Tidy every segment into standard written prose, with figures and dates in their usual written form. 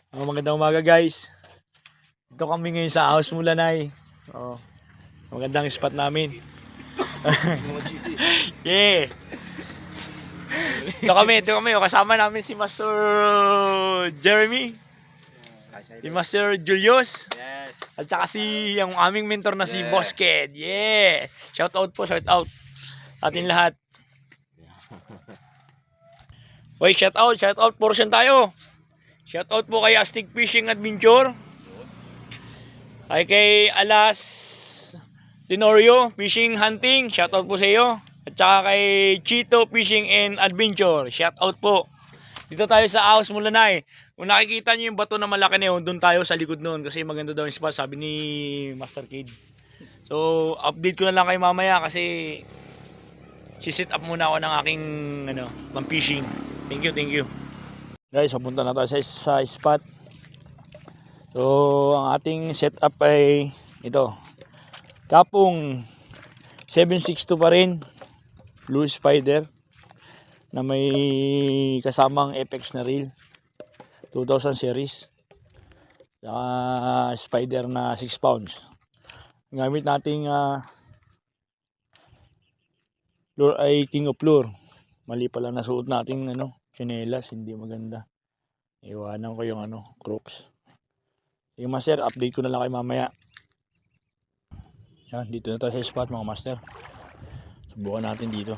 Magandang umaga guys. Ito kami ngayon sa House Mulanay. Oh, magandang spot namin. Yeah. Ito kami. Kasama namin si Master Jeremy. Si Master Julius. Yes. At saka si yung aming mentor na si Boss Ked. Yeah. Shout out po, shout out. Atin lahat. Oy, shout out portion tayo. Shout out po kay Astig Fishing Adventure. Ay kay Alas Tenorio Fishing Hunting. Shout out po sa iyo. At saka kay Chito Fishing and Adventure. Shout out po. Dito tayo sa House Mulanay. Kung nakikita niyo yung bato na malaki na yun, doon tayo sa likod noon kasi maganda daw yung spot, sabi ni Master Kid. So, update ko na lang kayo mamaya kasi sisit up muna ako ng aking pang-fishing. Thank you. Guys, papunta na tayo sa spot. So, ang ating setup ay ito. Kapong 762 pa rin. Blue Spider na may kasamang Apex na reel. 2000 series. Saka Spider na 6 pounds. Gamit nating lure ay King of Lure. Mali pala nasuot nating chinelas, hindi maganda. Iwanan ko yung Crocs. Sige master, update ko na lang kayo mamaya. Yan, dito na tayo sa spot mga master. Subukan natin dito.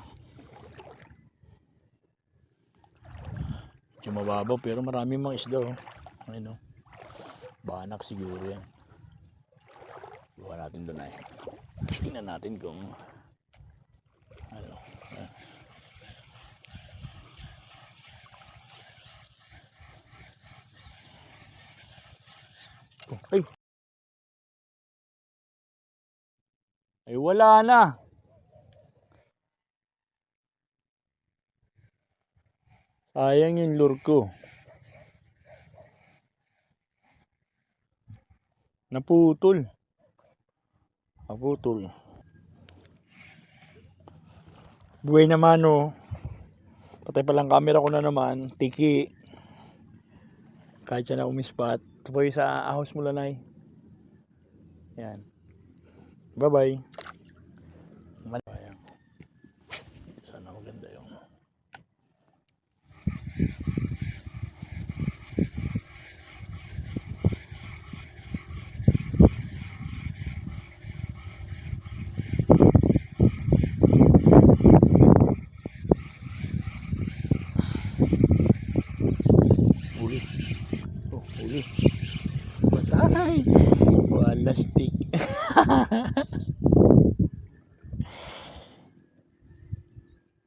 Medyo mababaw pero marami mga isda oh. Ayun oh. Banak siguro yan. Subukan natin doon ay. Tingnan natin kung Ay wala na. Sayang yung lure ko. Naputol. Buhay naman oh. Patay palang camera ko na naman. Tiki. Kahit siya na umispat. Ito po yung sa House Mulanay. Yan. Bye-bye. Sana maganda yung uli. Patay. Wala stick.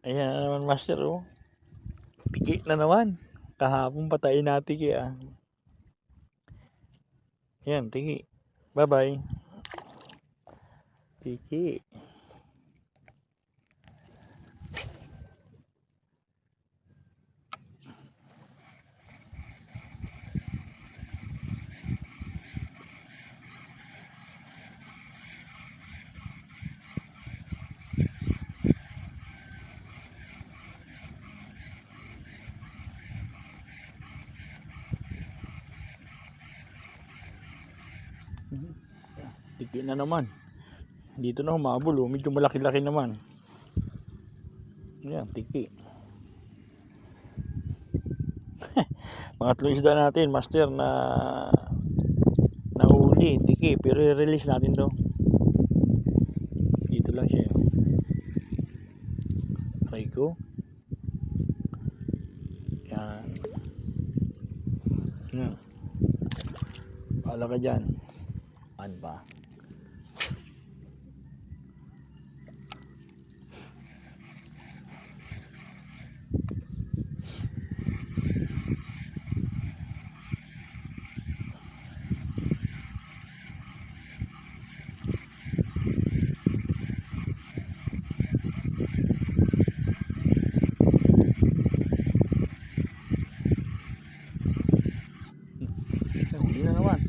Ayan na naman master oh. Tiki na naman. Kahapon patayin natin kaya. Ayan, tiki. Bye bye. Tiki. Tiki na naman. Dito na humabol oh. Medyo malaki-laki naman. Ayan, tiki. Pangatlong isda natin, master, na nahuli, tiki. Pero i-release natin to. Dito lang siya. Aray ko. Yan. Paala ka dyan. Ano ba?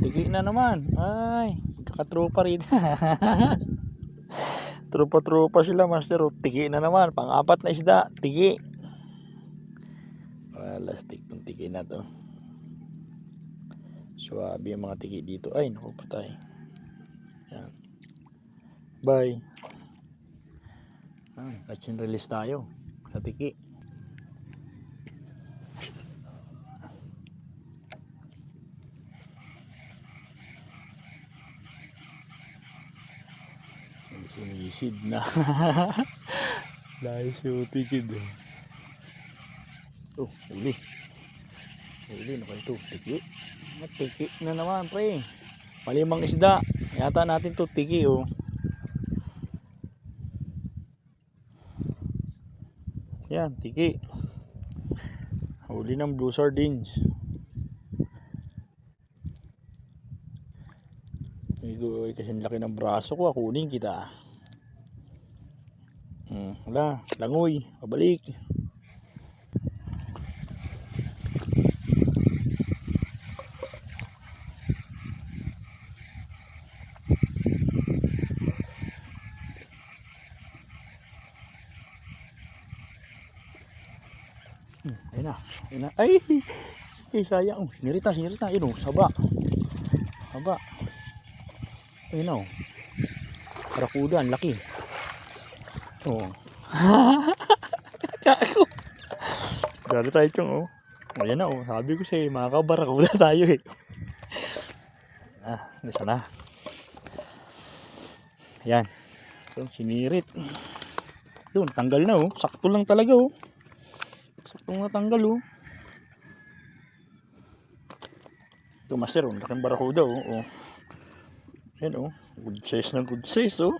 Tiki na naman. Ay, kakatropa rin. Tropa sila master. Tiki na naman. Pang-apat na isda. Tiki. Wala stick tong tiki na to. Swabe yung mga tiki dito. Ay, naku, patay. Yan. Bye. Catch and release tayo sa tiki. Sinisid na. Dahil si Utikid eh. Oh, huli. Huli na kayo ito. Tiki. Tiki na naman, pre. Malimang isda. Yata natin to tiki, oh. Yan, tiki. Huli ng blue sardines. Ito ay kasi laki ng braso ko. Kunin kita. Wala. Langoy. Pabalik. Ayun na. Ayun na. Ay! Ay, sayang. Sinirita. Ayun o. Saba. Ayun na o. Barakuda. Ang laki. Oo. Kako. Gari tayo tiyong o. Ayan na o. Sabi ko sa'yo, makakabarakuda tayo eh. Nasa na. Ayan. So, sinirit. Yun, tanggal na o. Sakto lang talaga o. Saktong natanggal o. Ito master o. Laking barakuda o. Ayan o. Good size o.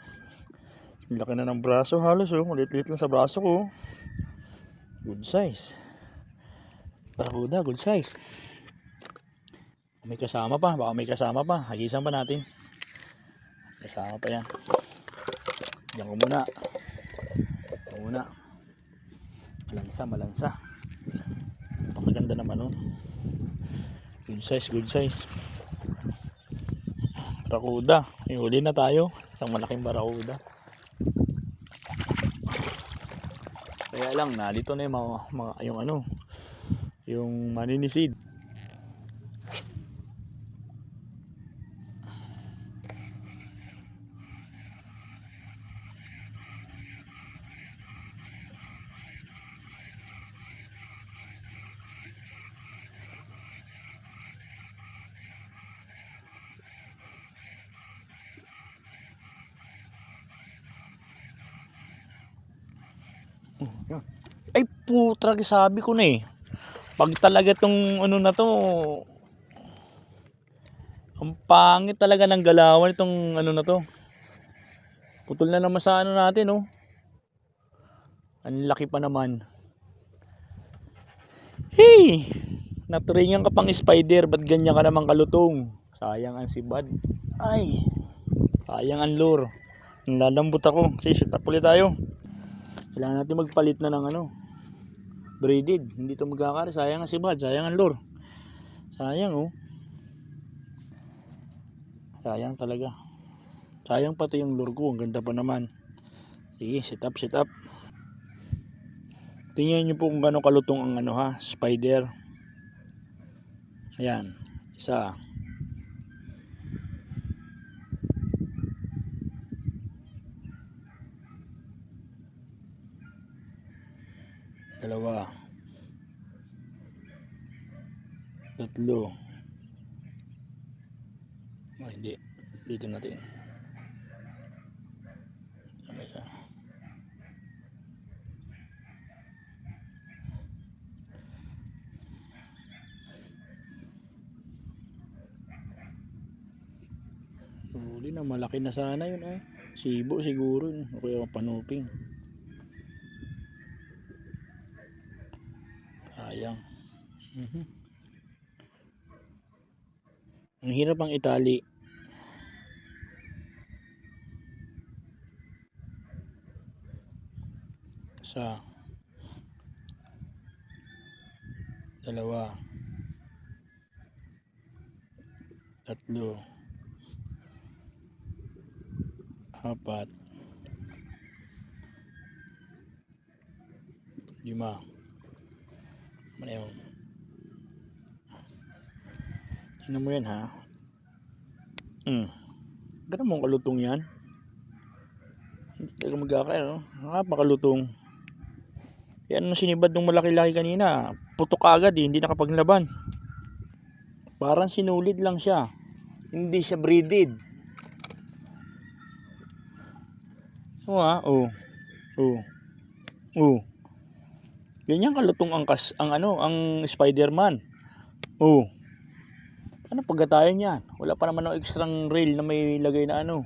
Laki na ng braso halos o. Ulit-ulit lang sa braso ko. Good size. Barakuda, good size. May kasama pa. Baka may kasama pa. Hagisan pa natin. Kasama pa yan. Diyan ko muna. Malansa. Pakaganda naman o. Good size. Barakuda. Huli na tayo. Isang malaking barakuda. Kaya lang, nalito na yung yung maninisid. Ay putra, sabi ko na eh. Pag talaga tong na to, ang pangit talaga ng galawan itong na to. Putol na naman sa natin oh. Ang laki pa naman. Hey! Naturingan ka pang spider, ba't ganyan ka naman kalutong? Sayang ang sibad. Ay! Sayang ang lure. Lalambot ako. Sige, sit up ulit tayo. Kailangan natin magpalit na ng braided. Hindi ito magkakari. Sayang ang sibad. Sayang ang lure. Sayang oh. Sayang talaga. Sayang pati yung lure ko. Ang ganda pa naman. Sige, sit up. Tingnan nyo po kung gano'ng kalutong ang spider. Ayan. Isa. Dalawa. Tatlo. Hindi. Dito natin. Isa. Huli na. Malaki na sana yun eh. Sibo siguro. O kaya panuping. Sayang. Ang hirap ang itali. Isa. Dalawa. Tatlo. Apat. 5. Ano yun? Tingnan mo yan ha. Ganun mong kalutong yan. Hindi talaga magkakain, no? Nakapakalutong. Yan ang sinibad ng malaki-laki kanina. Putok agad eh, hindi nakapaglaban. Parang sinulid lang siya. Hindi siya breeded. Oo ha, oh. Ganyan kalutong ang ang Spider-Man. Oh. Ano pagkatayan niyan? Wala pa naman ng extrang rail na may lagay na ano.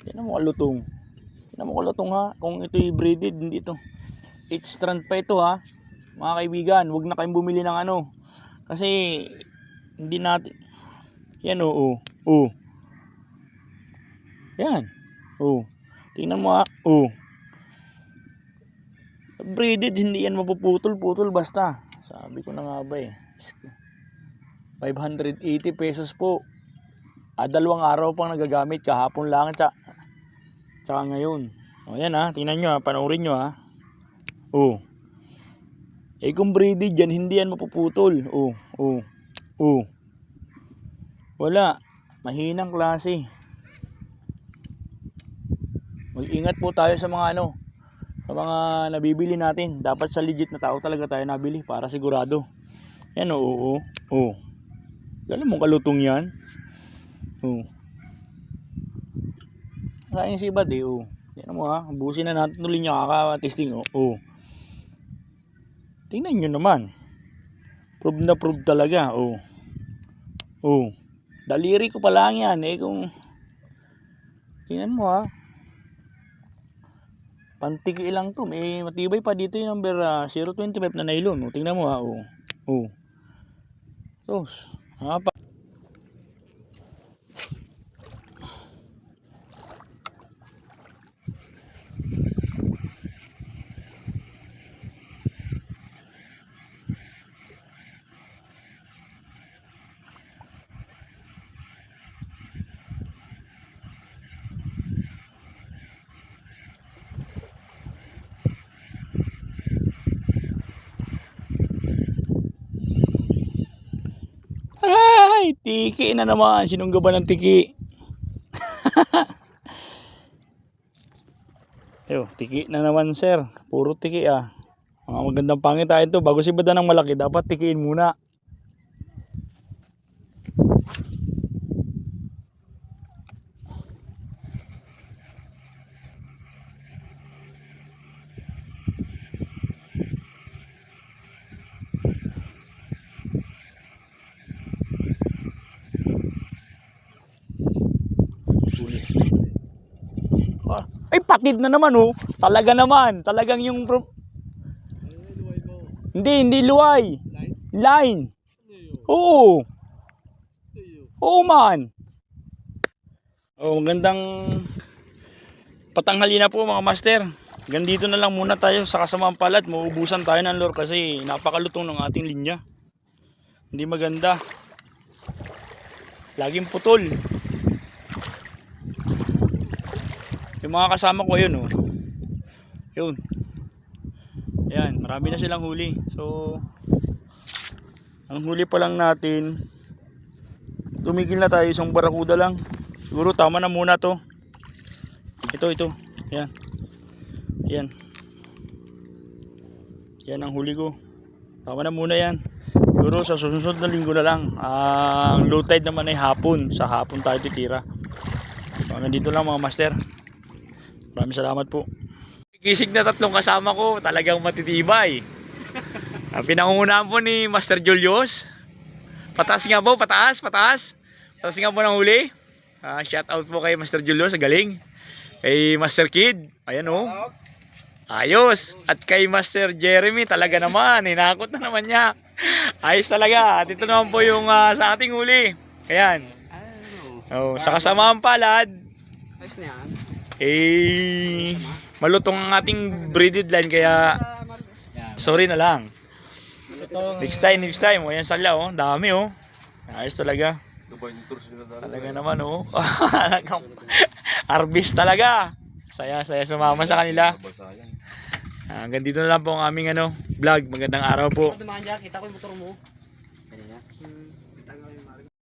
Yan mo kalutong. Yan mo kalutong ha. Kung ito'y breeded, hindi ito. 8 strand pa ito ha. Mga kaibigan, huwag na kayong bumili ng ano. Kasi hindi natin. Yan oh. Yan. Oh. Tingnan mo ha. Oh. Breeded, hindi yan mapuputol-putol basta. Sabi ko na nga ba eh. 580 pesos po. 2 araw pang nagagamit, kahapon lang tsaka ngayon. O yan ha, tingnan nyo ha, panoorin nyo ha. Oh. Eh kung breeded yan, hindi yan mapuputol. Oh. Wala. Mahinang klase. Mag-ingat po tayo sa mga sa mga nabibili natin. Dapat sa legit na tao talaga tayo nabili para sigurado. Yan oo. Alam mo kalutong yan. Sayang si Bad eh. Yan mo ha. Busin na natin ulit niya kaka-testing. Tingnan nyo naman. Prove na prove talaga. Daliri ko pa lang yan eh. Kung tingnan mo ha. Pantiki lang to. May matibay pa dito yung number 025 na nylon. Tingnan mo ha. Tos. Pa. Ay, tiki na naman. Sinong gaba ng tiki? Tiki na naman sir. Puro tiki ah. Mga magandang pangitain to. Bago si Bada ng malaki, dapat tikiin muna. Ay, patid na naman oh. Talaga naman. Talagang yung Hindi luway. Line. Oo. Oo man. Magandang patanghali na po mga master. Ganito na lang muna tayo sa kasamaang palad. Mauubusan tayo ng lure kasi napakalutong ng ating linya. Hindi maganda. Laging putol. Yung mga kasama ko yun Yun. Ayan, marami na silang huli. So ang huli pa lang natin, tumigil na tayo, isang barakuda lang. Siguro tama na muna to. Ito. Yan ang huli ko. Tama na muna yan. Siguro sa susunod na linggo na lang. Ang low tide naman ay hapon. Sa hapon tayo titira. So nandito lang mga master. Maraming salamat po. Kisig na 3 kasama ko, talagang matitibay. Ang pinangungunahan po ni Master Julius. Pataas nga po, pataas. Pataas nga po ng huli. Shout out po kay Master Julius, galing. Kay Master Kid, ayan ayos. At kay Master Jeremy, talaga naman, hinakot na naman niya. Ayos talaga. At ito naman po yung sa ating huli. Ayan. Sa kasamaang palad. Ayos na yan. Malutong ang ating breeded line kaya sorry na lang. Next time. Ayan sala dami ayos talaga. Talaga naman Arbis talaga. Saya sumama sa kanila. Hanggang dito na lang po ang aming vlog. Magandang araw po. Kita ko yung motor mo.